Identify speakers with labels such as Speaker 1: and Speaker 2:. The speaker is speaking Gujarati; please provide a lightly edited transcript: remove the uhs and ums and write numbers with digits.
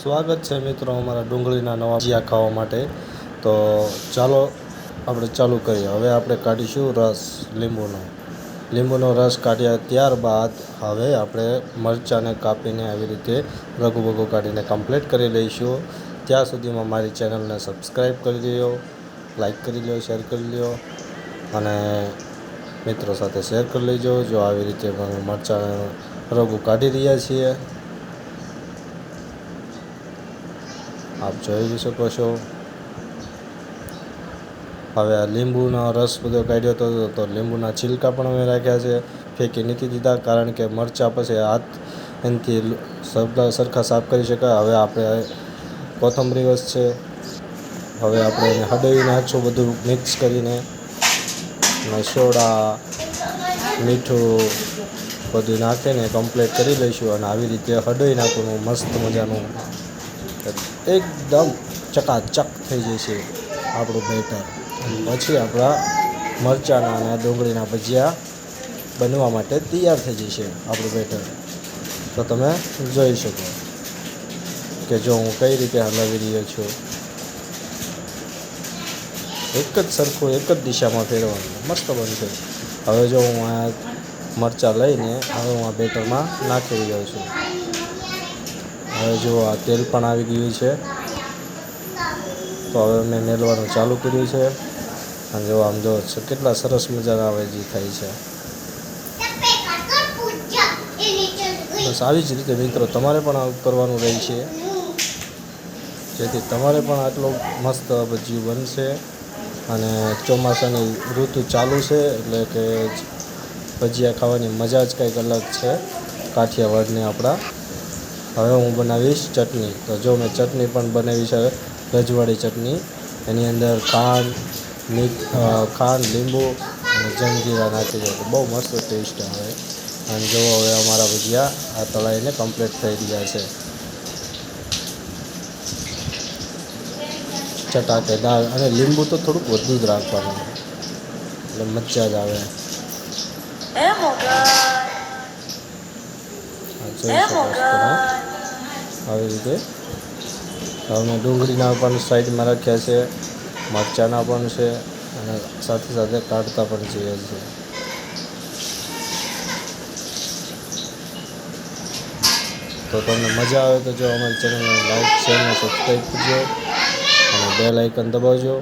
Speaker 1: સ્વાગત છે મિત્રો અમારા ડુંગળીના નવા ભજીયા ખાવા માટે। તો ચાલો આપણે ચાલુ કરીએ। હવે આપણે કાઢીશું રસ લીંબુનો રસ કાઢ્યા ત્યારબાદ હવે આપણે મરચાંને કાપીને આવી રીતે રઘુ કાઢીને કમ્પ્લીટ કરી લઈશું। ત્યાં સુધીમાં મારી ચેનલને સબસ્ક્રાઈબ કરી લો, લાઈક કરી લો, શેર કરી લો અને મિત્રો સાથે શેર કરી લેજો। જો આવી રીતે મરચાં રઘુ કાઢી રહ્યા છીએ, આપ જોઈ શકો છો। હવે આ લીંબુનો રસ બધો કાઢ્યો હતો તો લીંબુના છિલકા પણ અમે રાખ્યા છે, ફેંકી નથી દીધા, કારણ કે મરચાં પછી હાથ એનાથી સરખા સાફ કરી શકાય। હવે આપણે કોથમરી વસ છે, હવે આપણે એને હળવી નાખશું બધું મિક્સ કરીને, સોડા મીઠું બધું નાખીને કમ્પ્લીટ કરી લઈશું અને આવી રીતે હળવી નાખવાનું મસ્ત મજાનું એકદમ ચકાચક થઈ જશે આપણું બેટર। પછી આપણા મરચાંના અને ડુંગળીના ભજીયા બનવા માટે તૈયાર થઈ જશે આપણું બેટર। તો તમે જોઈ શકો કે જો હું કઈ રીતે હલાવી રહ્યો છું, એક જ સરખું એક જ દિશામાં ફેરવવાનું, મસ્ત બનશે। હવે જો હું આ મરચાં લઈને હવે હું આ બેટરમાં નાખી રહ્યો છું। હવે જો આ તેલ પણ આવી ગયું છે, તો હવે મેં મેળવાનું ચાલુ કર્યું છે અને જો આમ જો કેટલા સરસ મજાના વેજી થાય છે। બસ આવી જ રીતે મિત્રો તમારે પણ આવું કરવાનું રહેશે, જેથી તમારે પણ આટલું મસ્ત ભજીયું બનશે। અને ચોમાસાની ઋતુ ચાલુ છે એટલે કે ભજીયા ખાવાની મજા જ કંઈક અલગ છે કાઠિયાવાડની આપણા। હવે હું બનાવીશ ચટણી। તો જો મેં ચટણી પણ બનાવી છે, રજવાડી ચટણી। એની અંદર ખાંડ, લીંબુ અને જંજીરા નાખી દો તો બહુ મસ્ત ટેસ્ટ આવે। અને જો હવે અમારા ભજીયા આ તળાઈને કમ્પ્લીટ થઈ ગયા છે, ચટાકેદાર। અને લીંબુ તો થોડુંક વધુ જ રાખવાનું એટલે મજા જ આવે। જોઈ શકો છો તમે આવી રીતે। હવે મેં ડુંગળીના પણ સાઈડમાં રાખ્યા છે, મરચાંના પણ છે અને સાથે સાથે કાઢતા પણ જઈએ છીએ। તો તમને મજા આવે તો જો અમારી ચેનલને લાઈક, શેર અને સબસ્ક્રાઈબ કરજો અને બેલ આઇકન દબાવજો।